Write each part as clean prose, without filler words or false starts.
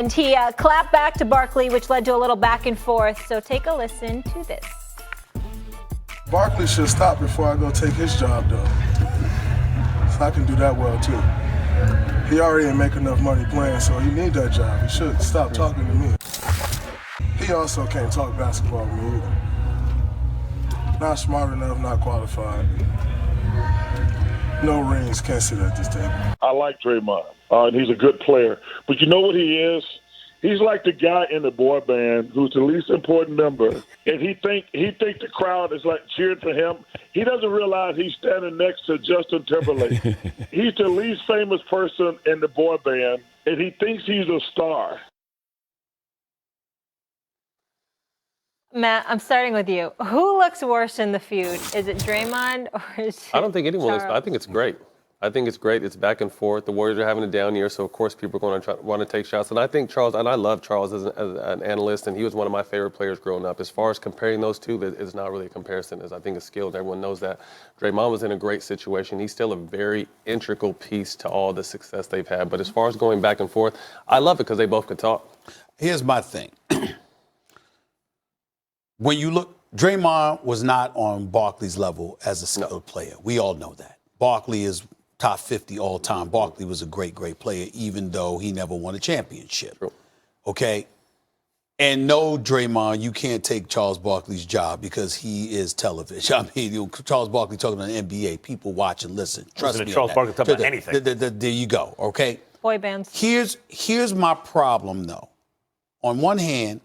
And he clapped back to Barkley, which led to a little back and forth. So take a listen to this. Barkley should stop before I go take his job, though. So I can do that well, too. He already ain't make enough money playing, so he need that job. He should stop talking to me. He also can't talk basketball with me either. Not smart enough, not qualified. No rings, can't sit at this table. I like Draymond, and he's a good player. But you know what he is? He's like the guy in the boy band who's the least important member, and he think the crowd is like cheering for him. He doesn't realize he's standing next to Justin Timberlake. He's the least famous person in the boy band, and he thinks he's a star. Matt, I'm starting with you. Who looks worse in the feud? Is it Draymond or is it I don't think anyone looks. Charles? I think it's great. I think it's great. It's back and forth. The Warriors are having a down year, so of course people are going to want to take shots. And I think Charles, and I love Charles as an analyst, and he was one of my favorite players growing up. As far as comparing those two, it's not really a comparison. I think it's skill. Everyone knows that. Draymond was in a great situation. He's still a very integral piece to all the success they've had. But as far as going back and forth, I love it because they both could talk. Here's my thing. When you look, Draymond was not on Barkley's level as a skilled player. We all know that. Barkley is top 50 all time. Barkley was a great, great player, even though he never won a championship. True. Okay? And no, Draymond, you can't take Charles Barkley's job because he is television. I mean, Charles Barkley talking on the NBA, people watch and listen. Trust me. Charles Barkley talking about anything. There you go, okay? Boy bands. Here's my problem, though. On one hand,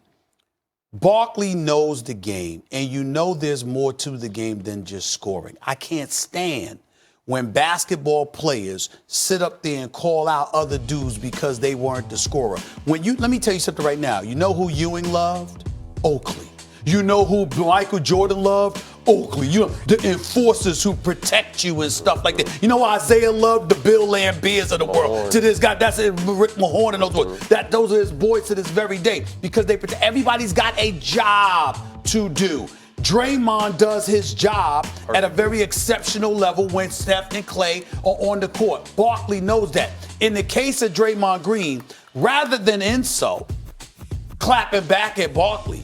Barkley knows the game, and you know there's more to the game than just scoring. I can't stand when basketball players sit up there and call out other dudes because they weren't the scorer. Let me tell you something right now. You know who Ewing loved? Oakley. You know who Michael Jordan loved? Oakley. You know, the enforcers who protect you and stuff like that. You know Isaiah loved the Bill Lambiers of the world. To this guy, that's Rick Mahorn and those boys. Those are his boys to this very day because they protect. Everybody's got a job to do. Draymond does his job at a very exceptional level when Steph and Clay are on the court. Barkley knows that. In the case of Draymond Green, rather than insult, clapping back at Barkley,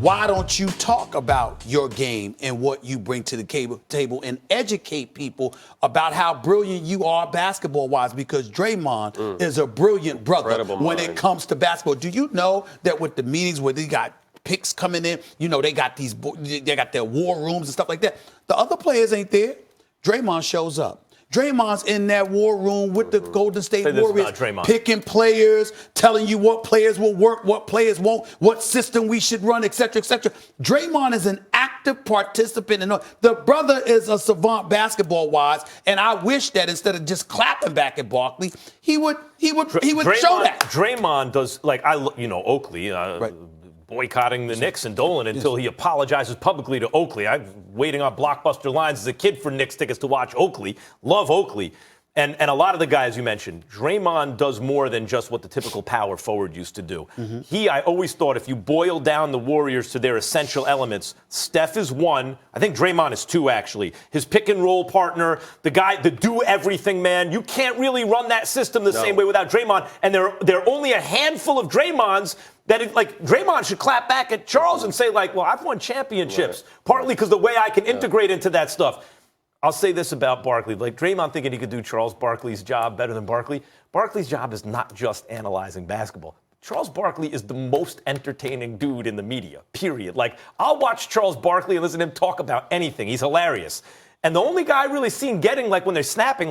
why don't you talk about your game and what you bring to the table and educate people about how brilliant you are basketball-wise? Because Draymond is a brilliant brother when it comes to basketball. Do you know that with the meetings where they got picks coming in, you know, they got their war rooms and stuff like that. The other players ain't there. Draymond shows up. Draymond's in that war room with the Golden State Warriors, picking players, telling you what players will work, what players won't, what system we should run, et cetera, et cetera. Draymond is an active participant. The brother is a savant basketball-wise, and I wish that instead of just clapping back at Barkley, he would show that. Draymond does, like, Oakley, boycotting the Knicks and Dolan until he apologizes publicly to Oakley. I'm waiting on Blockbuster lines as a kid for Knicks tickets to watch Oakley. Love Oakley. And a lot of the guys you mentioned, Draymond does more than just what the typical power forward used to do. I always thought if you boil down the Warriors to their essential elements, Steph is one. I think Draymond is two, actually. His pick and roll partner, the guy, the do everything man. You can't really run that system the same way without Draymond. And there are only a handful of Draymonds that, Draymond should clap back at Charles and say, well, I've won championships, partly because the way I can integrate into that stuff. I'll say this about Barkley. Draymond thinking he could do Charles Barkley's job better than Barkley. Barkley's job is not just analyzing basketball. Charles Barkley is the most entertaining dude in the media, period. I'll watch Charles Barkley and listen to him talk about anything. He's hilarious. And the only guy I really seen getting, when they're snapping,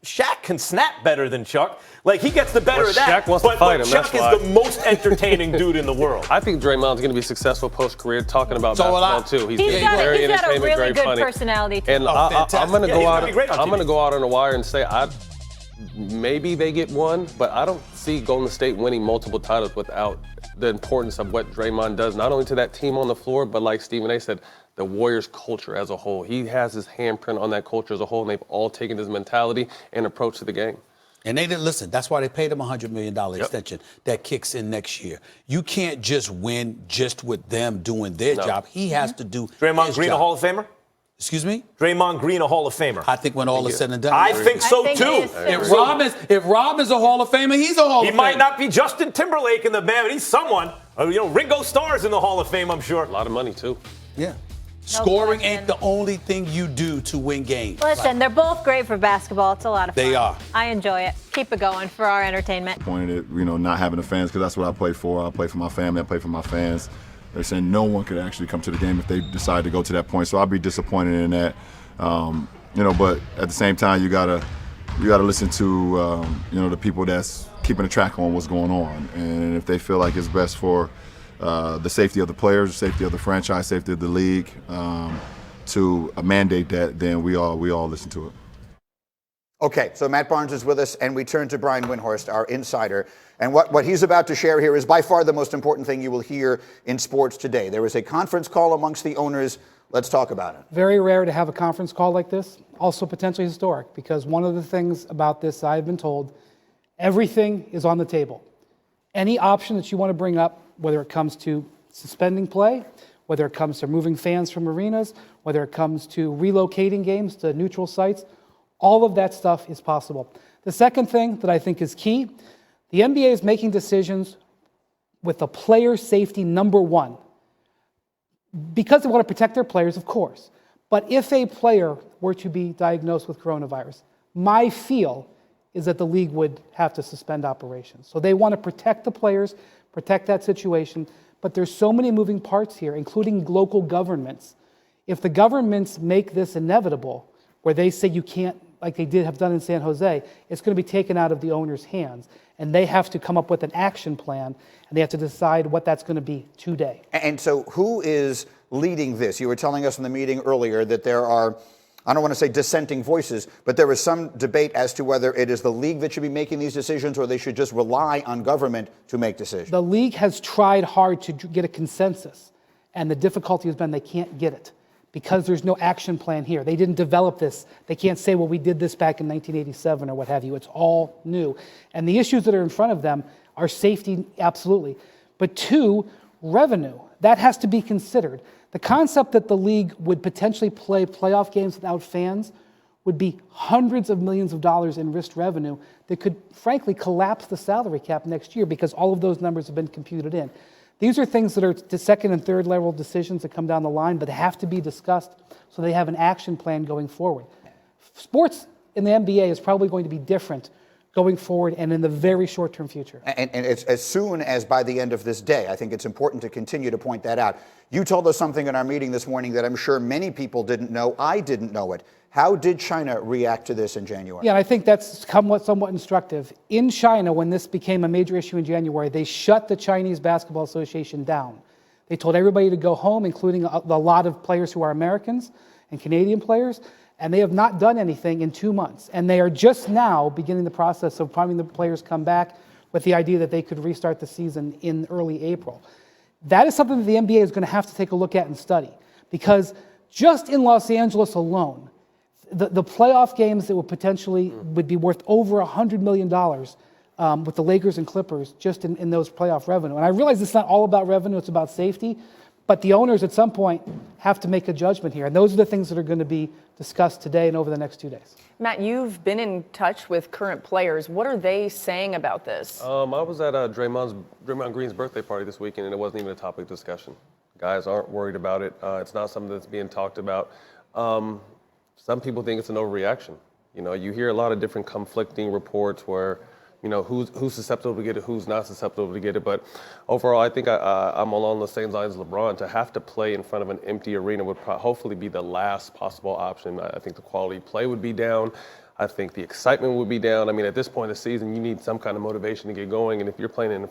Shaq can snap better than Chuck. He gets the better of that. Shaq wants to fight him, Chuck is the most entertaining dude in the world. I think Draymond's going to be successful post-carear talking about basketball, too. He's got very a entertaining, really very good funny. personality, too. And I'm going to go out. I'm going to go out on a wire and say maybe they get one, but I don't see Golden State winning multiple titles without the importance of what Draymond does, not only to that team on the floor, but like Stephen A. said, the Warriors culture as a whole. He has his handprint on that culture as a whole, and they've all taken his mentality and approach to the game. And they didn't listen. That's why they paid him a $100 million extension that kicks in next year. You can't just win just with them doing their job. He has to do Draymond his Green, job. a Hall of Famer? Excuse me? Draymond Green a Hall of Famer? I think when all is said and done. I think so I think too. he is, too. If Rob is a Hall of Famer, he's a Hall of Famer. He might not be Justin Timberlake in the band, but he's someone. Ringo Starr's in the Hall of Fame, I'm sure. A lot of money too. Yeah. Scoring ain't the only thing you do to win games. Listen, they're both great for basketball. It's a lot of fun. They are. I enjoy it. Keep it going for our entertainment. Pointed at, not having the fans, because that's what I play for. I play for my family. I play for my fans. They're saying no one could actually come to the game if they decide to go to that point. So I'll be disappointed in that. But at the same time, you gotta listen to the people that's keeping a track on what's going on, and if they feel like it's best for the safety of the players, the safety of the franchise, safety of the league, to mandate that, then we all listen to it. Okay, so Matt Barnes is with us, and we turn to Brian Windhorst, our insider. And what he's about to share here is by far the most important thing you will hear in sports today. There was a conference call amongst the owners. Let's talk about it. Very rare to have a conference call like this. Also potentially historic, because one of the things about this I've been told, everything is on the table. Any option that you want to bring up, whether it comes to suspending play, whether it comes to moving fans from arenas, whether it comes to relocating games to neutral sites, all of that stuff is possible. The second thing that I think is key, the NBA is making decisions with the player safety number one. Because they want to protect their players, of course. But if a player were to be diagnosed with coronavirus, my feel is that the league would have to suspend operations. So they want to protect the players, protect that situation. But there's so many moving parts here, including local governments. If the governments make this inevitable, where they say you can't, like they have done in San Jose, it's going to be taken out of the owner's hands. And they have to come up with an action plan, and they have to decide what that's going to be today. And so who is leading this? You were telling us in the meeting earlier that there are, I don't want to say dissenting voices, but there is some debate as to whether it is the league that should be making these decisions or they should just rely on government to make decisions. The league has tried hard to get a consensus, and the difficulty has been they can't get it because there's no action plan here. They didn't develop this. They can't say, well, we did this back in 1987 or what have you. It's all new. And the issues that are in front of them are safety, absolutely. But two, revenue. That has to be considered. The concept that the league would potentially play playoff games without fans would be hundreds of millions of dollars in risk revenue that could, frankly, collapse the salary cap next year because all of those numbers have been computed in. These are things that are the second and third level decisions that come down the line, but have to be discussed so they have an action plan going forward. Sports in the NBA is probably going to be different going forward and in the very short-term future. And it's as soon as by the end of this day, I think it's important to continue to point that out. You told us something in our meeting this morning that I'm sure many people didn't know. I didn't know it. How did China react to this in January? Yeah, I think that's somewhat instructive. In China, when this became a major issue in January, they shut the Chinese Basketball Association down. They told everybody to go home, including a lot of players who are Americans and Canadian players, and they have not done anything in 2 months. And they are just now beginning the process of having the players come back with the idea that they could restart the season in early April. That is something that the NBA is going to have to take a look at and study, because just in Los Angeles alone, the playoff games that would be worth over $100 million with the Lakers and Clippers just in those playoff revenue. And I realize it's not all about revenue, it's about safety, but the owners at some point have to make a judgment here. And those are the things that are going to be discussed today and over the next 2 days. Matt, you've been in touch with current players. What are they saying about this? I was at Draymond Green's birthday party this weekend, and it wasn't even a topic of discussion. Guys aren't worried about it. It's not something that's being talked about. Some people think it's an overreaction. You hear a lot of different conflicting reports where, who's susceptible to get it, who's not susceptible to get it. But overall, I think I'm along the same lines as LeBron. To have to play in front of an empty arena would hopefully be the last possible option. I think the quality of play would be down. I think the excitement would be down. I mean, at this point in the season, you need some kind of motivation to get going. And if you're playing in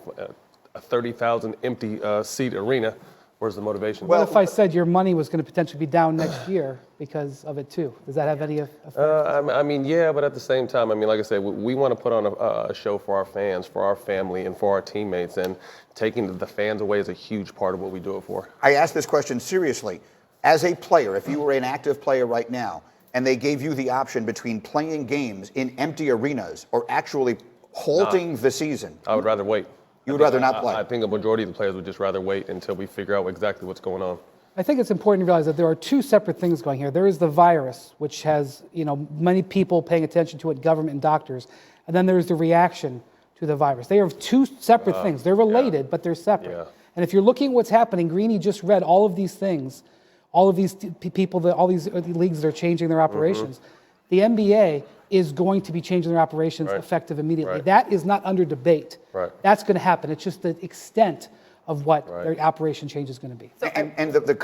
a 30,000 empty seat arena, where's the motivation? Well, if I said your money was going to potentially be down next year because of it too, does that have any effect? I mean, yeah, but at the same time, like I said, we want to put on a show for our fans, for our family, and for our teammates, and taking the fans away is a huge part of what we do it for. I asked this question seriously. As a player, if you were an active player right now, and they gave you the option between playing games in empty arenas or actually halting the season, I would rather wait. You would rather not play? I think a majority of the players would just rather wait until we figure out exactly what's going on. I think it's important to realize that there are two separate things going here. There is the virus, which has, many people paying attention to it, government and doctors, and then there's the reaction to the virus. They are two separate things. They're related, but they're separate. Yeah. And if you're looking at what's happening, Greeny just read all of these things, all of these people, all these leagues that are changing their operations. The NBA is going to be changing their operations effective immediately. Right. That is not under debate. Right. That's going to happen. It's just the extent of what their operation change is going to be. And the